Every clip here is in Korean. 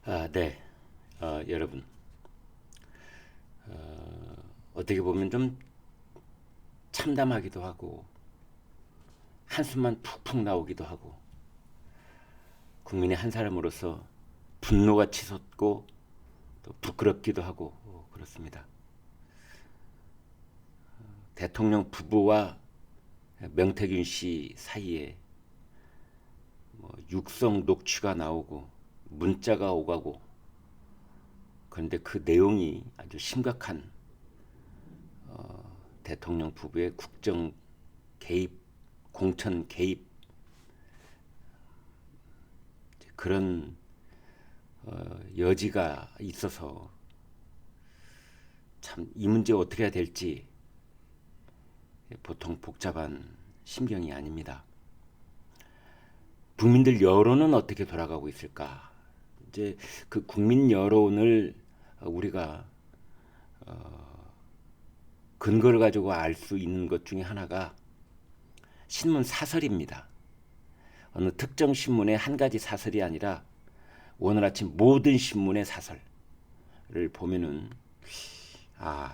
네. 여러분, 어떻게 보면 좀 참담하기도 하고 한숨만 푹푹 나오기도 하고 국민의 한 사람으로서 분노가 치솟고 또 부끄럽기도 하고 그렇습니다. 대통령 부부와 명태균 씨 사이에 육성 녹취가 나오고 문자가 오가고, 그런데 그 내용이 아주 심각한 대통령 부부의 국정 개입, 공천 개입, 그런 여지가 있어서 참 이 문제 어떻게 해야 될지 보통 복잡한 심경이 아닙니다. 국민들 여론은 어떻게 돌아가고 있을까? 이제 그 국민 여론을 우리가 근거를 가지고 알 수 있는 것 중에 하나가 신문 사설입니다. 어느 특정 신문의 한 가지 사설이 아니라 오늘 아침 모든 신문의 사설을 보면은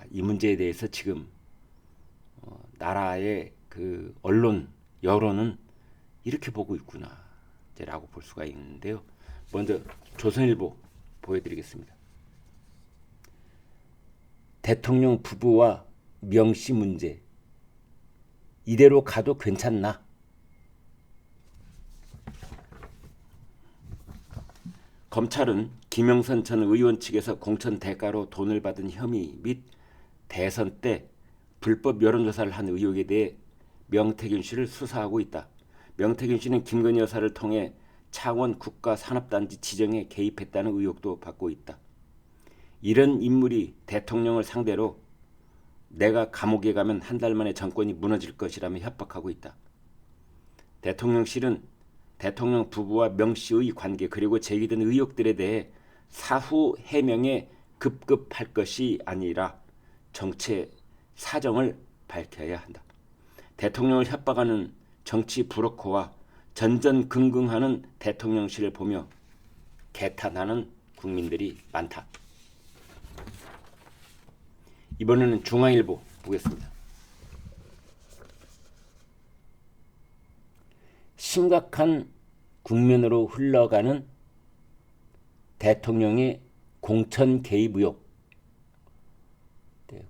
이 문제에 대해서 지금 나라의 그 언론 여론은 이렇게 보고 있구나라고 볼 수가 있는데요. 먼저 조선일보 보여드리겠습니다. 대통령 부부와 명씨 문제 이대로 가도 괜찮나? 검찰은 김영선 전 의원 측에서 공천 대가로 돈을 받은 혐의 및 대선 때 불법 여론조사를 한 의혹에 대해 명태균 씨를 수사하고 있다. 명태균 씨는 김건희 여사를 통해 창원 국가산업단지 지정에 개입했다는 의혹도 받고 있다. 이런 인물이 대통령을 상대로 내가 감옥에 가면 한 달 만에 정권이 무너질 것이라며 협박하고 있다. 대통령실은 대통령 부부와 명씨의 관계 그리고 제기된 의혹들에 대해 사후 해명에 급급할 것이 아니라 정체 사정을 밝혀야 한다. 대통령을 협박하는 정치 브로커와 전전긍긍하는 대통령실을 보며 개탄하는 국민들이 많다. 이번에는 중앙일보 보겠습니다. 심각한 국면으로 흘러가는 대통령의 공천 개입 의혹.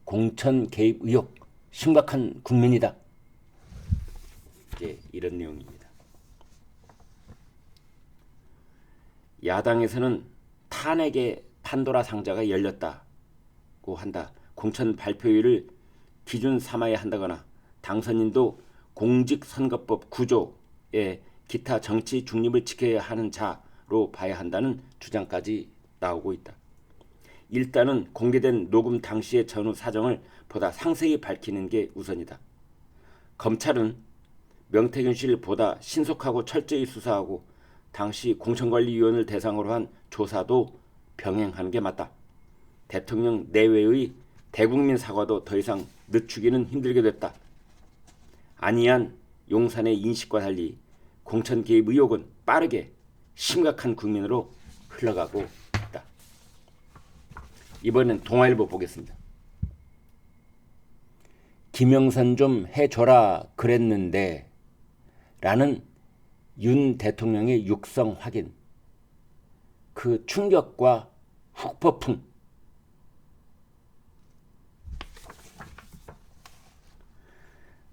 공천 개입 의혹 심각한 국면이다. 이런 내용입니다. 야당에서는 탄핵의 판도라 상자가 열렸다고 한다. 공천 발표일을 기준 삼아야 한다거나 당선인도 공직선거법 9조에 기타 정치 중립을 지켜야 하는 자로 봐야 한다는 주장까지 나오고 있다. 일단은 공개된 녹음 당시의 전후 사정을 보다 상세히 밝히는 게 우선이다. 검찰은 명태균 씨를 보다 신속하고 철저히 수사하고 당시 공천관리위원을 대상으로 한 조사도 병행하는 게 맞다. 대통령 내외의 대국민 사과도 더 이상 늦추기는 힘들게 됐다. 안이한 용산의 인식과 달리 공천 개입 의혹은 빠르게 심각한 국면으로 흘러가고 있다. 이번엔 동아일보 보겠습니다. 김영선 좀 해줘라 그랬는데 라는 윤 대통령의 육성 확인, 그 충격과 후폭풍.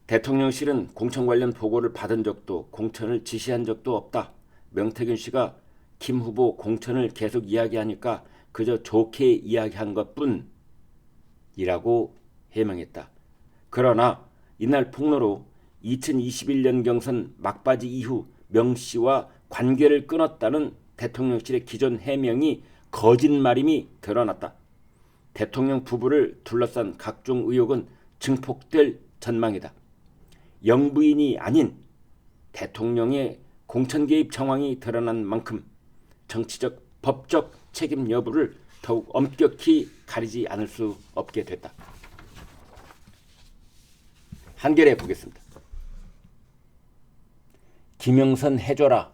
대통령실은 공천 관련 보고를 받은 적도 공천을 지시한 적도 없다. 명태균 씨가 김 후보 공천을 계속 이야기하니까 그저 좋게 이야기한 것뿐이라고 해명했다. 그러나 이날 폭로로 2021년 경선 막바지 이후 명 씨와 관계를 끊었다는 대통령실의 기존 해명이 거짓말임이 드러났다. 대통령 부부를 둘러싼 각종 의혹은 증폭될 전망이다. 영부인이 아닌 대통령의 공천 개입 정황이 드러난 만큼 정치적, 법적 책임 여부를 더욱 엄격히 가리지 않을 수 없게 됐다. 한겨레 보겠습니다. 김영선 해줘라.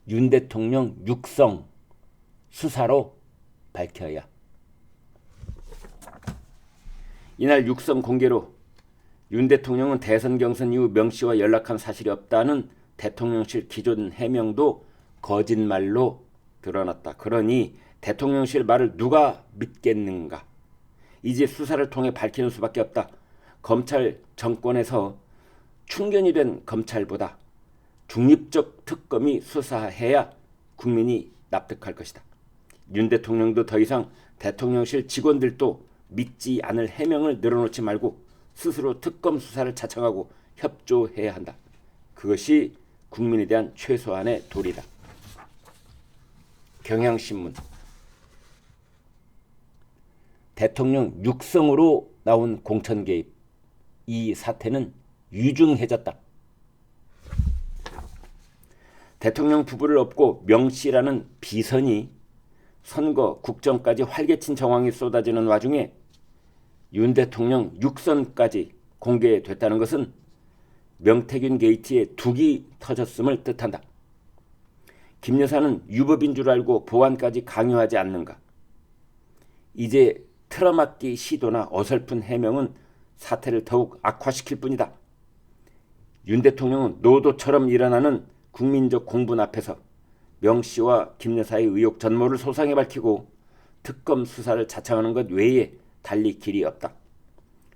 윤 대통령 육성 수사로 밝혀야. 이날 육성 공개로 윤 대통령은 대선 경선 이후 명씨와 연락한 사실이 없다는 대통령실 기존 해명도 거짓말로 드러났다. 그러니 대통령실 말을 누가 믿겠는가? 이제 수사를 통해 밝히는 수밖에 없다. 검찰 정권에서 충견이 된 검찰보다 중립적 특검이 수사해야 국민이 납득할 것이다. 윤 대통령도 더 이상 대통령실 직원들도 믿지 않을 해명을 늘어놓지 말고 스스로 특검 수사를 자청하고 협조해야 한다. 그것이 국민에 대한 최소한의 도리다. 경향신문. 대통령 육성으로 나온 공천 개입. 이 사태는 유중해졌다. 대통령 부부를 업고 명씨라는 비선이 선거, 국정까지 활개친 정황이 쏟아지는 와중에 윤 대통령 육선까지 공개됐다는 것은 명태균 게이트에 둑이 터졌음을 뜻한다. 김 여사는 유법인 줄 알고 보안까지 강요하지 않는가? 이제 틀어막기 시도나 어설픈 해명은 사태를 더욱 악화시킬 뿐이다. 윤 대통령은 노도처럼 일어나는 국민적 공분 앞에서 명씨와 김 여사의 의혹 전모를 소상히 밝히고 특검 수사를 자청하는 것 외에 달리 길이 없다.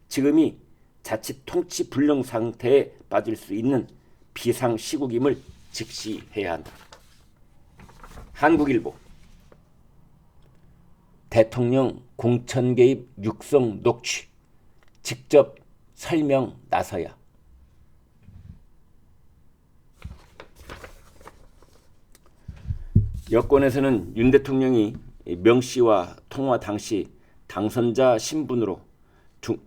지금이 자칫 통치 불능 상태에 빠질 수 있는 비상시국임을 직시해야 한다. 한국일보. 대통령 공천 개입 육성 녹취. 직접 설명 나서야. 여권에서는 윤 대통령이 명씨와 통화 당시 당선자 신분으로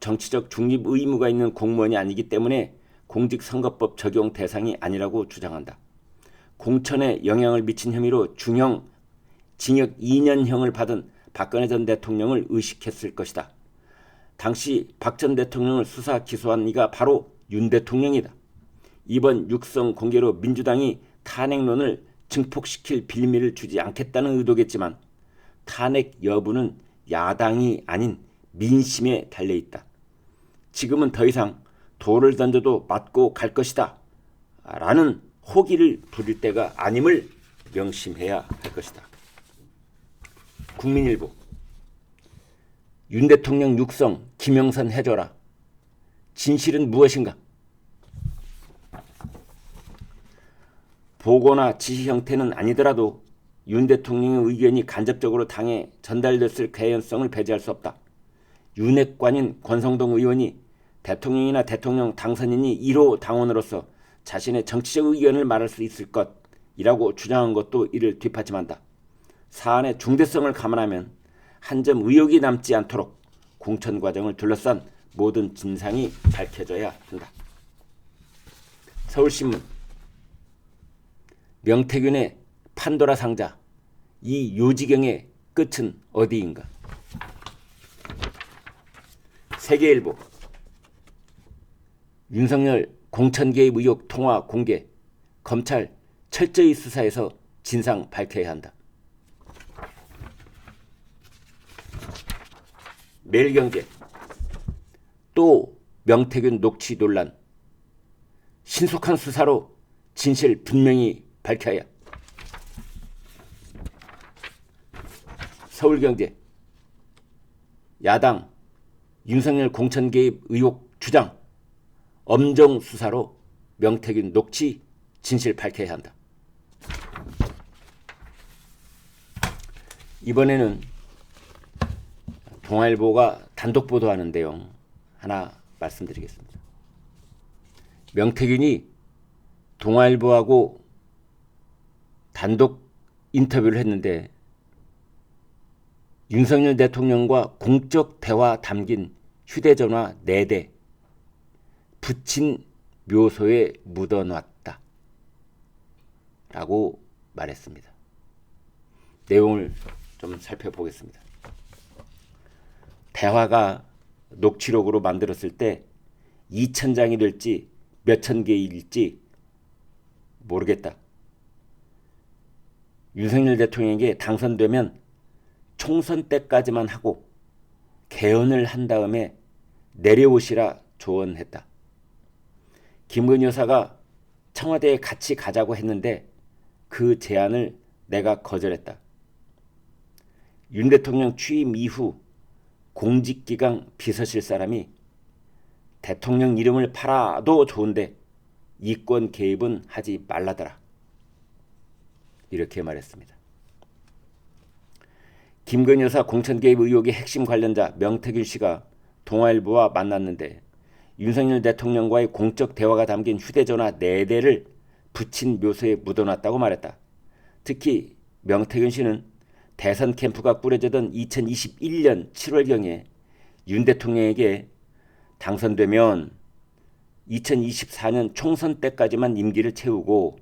정치적 중립 의무가 있는 공무원이 아니기 때문에 공직선거법 적용 대상이 아니라고 주장한다. 공천에 영향을 미친 혐의로 중형 징역 2년형을 받은 박근혜 전 대통령을 의식했을 것이다. 당시 박 전 대통령을 수사 기소한 이가 바로 윤 대통령이다. 이번 육성 공개로 민주당이 탄핵론을 증폭시킬 빌미를 주지 않겠다는 의도겠지만 탄핵 여부는 야당이 아닌 민심에 달려있다. 지금은 더 이상 돌을 던져도 맞고 갈 것이다 라는 호기를 부릴 때가 아님을 명심해야 할 것이다. 국민일보. 윤 대통령 육성 김영선 해줘라. 진실은 무엇인가? 보고나 지시 형태는 아니더라도 윤 대통령의 의견이 간접적으로 당에 전달됐을 개연성을 배제할 수 없다. 윤핵관인 권성동 의원이 대통령이나 대통령 당선인이 1호 당원으로서 자신의 정치적 의견을 말할 수 있을 것이라고 주장한 것도 이를 뒷받침한다. 사안의 중대성을 감안하면 한 점 의혹이 남지 않도록 공천 과정을 둘러싼 모든 진상이 밝혀져야 한다. 서울신문. 명태균의 판도라 상자. 이 요지경의 끝은 어디인가? 세계일보. 윤석열 공천 개입 의혹 통화 공개. 검찰 철저히 수사해서 진상 밝혀야 한다. 매일경제. 또 명태균 녹취 논란. 신속한 수사로 진실 분명히 밝혀야. 서울경제. 야당 윤석열 공천 개입 의혹 주장. 엄정 수사로 명태균 녹취 진실 밝혀야 한다. 이번에는 동아일보가 단독 보도하는 내용 하나 말씀드리겠습니다. 명태균이 동아일보하고 단독 인터뷰를 했는데 윤석열 대통령과 공적 대화 담긴 휴대전화 4대 붙인 묘소에 묻어놨다 라고 말했습니다. 내용을 좀 살펴보겠습니다. 대화가 녹취록으로 만들었을 때 2,000장이 될지 몇천 개일지 모르겠다. 윤석열 대통령에게 당선되면 총선 때까지만 하고 개헌을 한 다음에 내려오시라 조언했다. 김건희 여사가 청와대에 같이 가자고 했는데 그 제안을 내가 거절했다. 윤 대통령 취임 이후 공직기강 비서실 사람이 대통령 이름을 팔아도 좋은데 이권 개입은 하지 말라더라. 이렇게 말했습니다. 김건희 여사 공천 개입 의혹의 핵심 관련자 명태균 씨가 동아일보와 만났는데 윤석열 대통령과의 공적 대화가 담긴 휴대전화 4대를 붙인 묘소에 묻어놨다고 말했다. 특히 명태균 씨는 대선 캠프가 꾸려지던 2021년 7월경에 윤 대통령에게 당선되면 2024년 총선 때까지만 임기를 채우고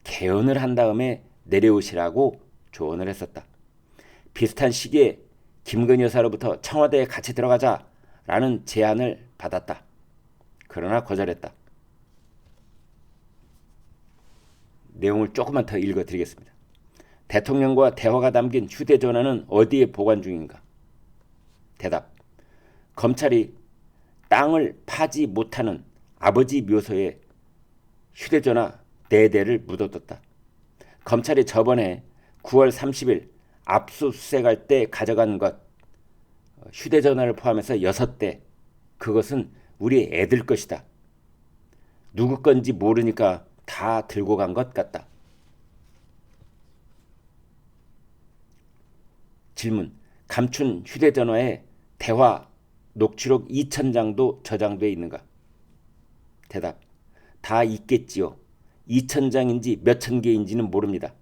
개헌을 한 다음에 내려오시라고 조언을 했었다. 비슷한 시기에 김건희 여사로부터 청와대에 같이 들어가자라는 제안을 받았다. 그러나 거절했다. 내용을 조금만 더 읽어드리겠습니다. 대통령과 대화가 담긴 휴대전화는 어디에 보관 중인가? 대답. 검찰이 땅을 파지 못하는 아버지 묘소에 휴대전화 4대를 묻어뒀다. 검찰이 저번에 9월 30일 압수수색할 때 가져간 것 휴대전화를 포함해서 6대, 그것은 우리 애들 것이다. 누구 건지 모르니까 다 들고 간 것 같다. 질문. 감춘 휴대전화에 대화 녹취록 2,000장도 저장돼 있는가? 대답. 다 있겠지요. 2,000장인지 몇천 개인지는 모릅니다.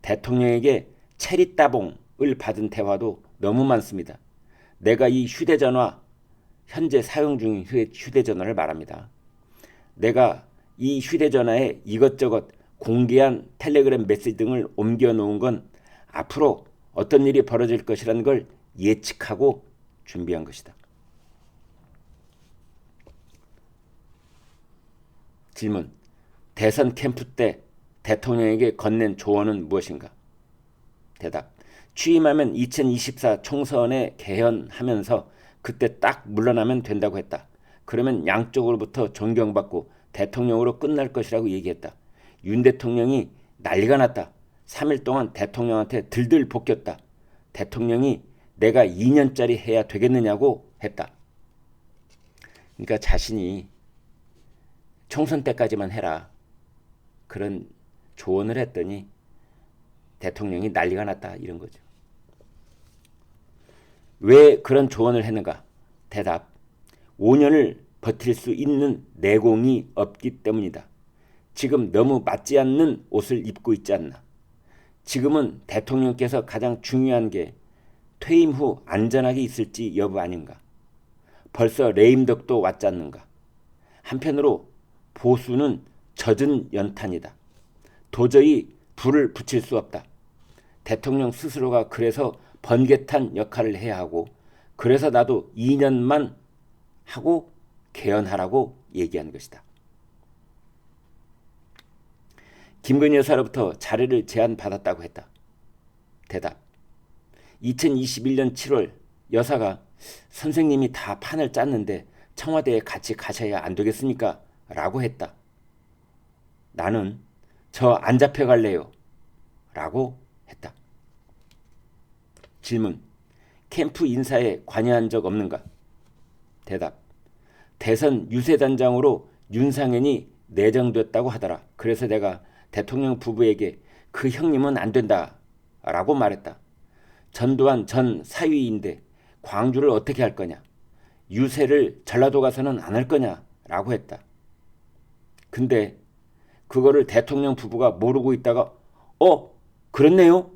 대통령에게 체리따봉을 받은 대화도 너무 많습니다. 내가 이 휴대전화, 현재 사용 중인 휴대전화를 말합니다. 내가 이 휴대전화에 이것저것 공개한 텔레그램 메시지 등을 옮겨놓은 건 앞으로 어떤 일이 벌어질 것이라는 걸 예측하고 준비한 것이다. 질문. 대선 캠프 때 대통령에게 건넨 조언은 무엇인가? 대답. 취임하면 2024 총선에 개헌하면서 그때 딱 물러나면 된다고 했다. 그러면 양쪽으로부터 존경받고 대통령으로 끝날 것이라고 얘기했다. 윤 대통령이 난리가 났다. 3일 동안 대통령한테 들들 볶였다. 대통령이 내가 2년짜리 해야 되겠느냐고 했다. 그러니까 자신이 총선 때까지만 해라. 그런 조언을 했더니 대통령이 난리가 났다. 이런 거죠. 왜 그런 조언을 했는가? 대답. 5년을 버틸 수 있는 내공이 없기 때문이다. 지금 너무 맞지 않는 옷을 입고 있지 않나. 지금은 대통령께서 가장 중요한 게 퇴임 후 안전하게 있을지 여부 아닌가. 벌써 레임덕도 왔지 않는가. 한편으로 보수는 젖은 연탄이다. 도저히 불을 붙일 수 없다. 대통령 스스로가 그래서 번개탄 역할을 해야 하고, 그래서 나도 2년만 하고 개헌하라고 얘기한 것이다. 김건희 여사로부터 자리를 제안받았다고 했다. 대답. 2021년 7월 여사가 선생님이 다 판을 짰는데 청와대에 같이 가셔야 안 되겠습니까? 라고 했다. 나는 저 안 잡혀갈래요. 라고 했다. 질문. 캠프 인사에 관여한 적 없는가? 대답. 대선 유세단장으로 윤상현이 내정됐다고 하더라. 그래서 내가 대통령 부부에게 그 형님은 안 된다 라고 말했다. 전두환 전 사위인데 광주를 어떻게 할 거냐. 유세를 전라도 가서는 안 할 거냐 라고 했다. 근데 그거를 대통령 부부가 모르고 있다가 그렇네요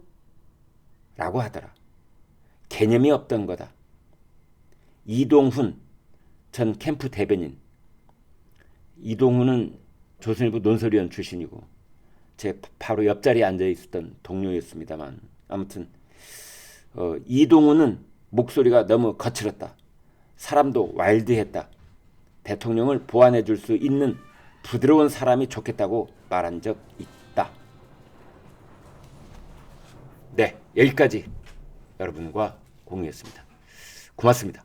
라고 하더라. 개념이 없던 거다. 이동훈 전 캠프 대변인. 이동훈은 조선일보 논설위원 출신이고 제 바로 옆자리에 앉아 있었던 동료였습니다만, 아무튼 이동훈은 목소리가 너무 거칠었다. 사람도 와일드했다. 대통령을 보완해 줄 수 있는 부드러운 사람이 좋겠다고 말한 적 있다. 네, 여기까지 여러분과 공유했습니다. 고맙습니다.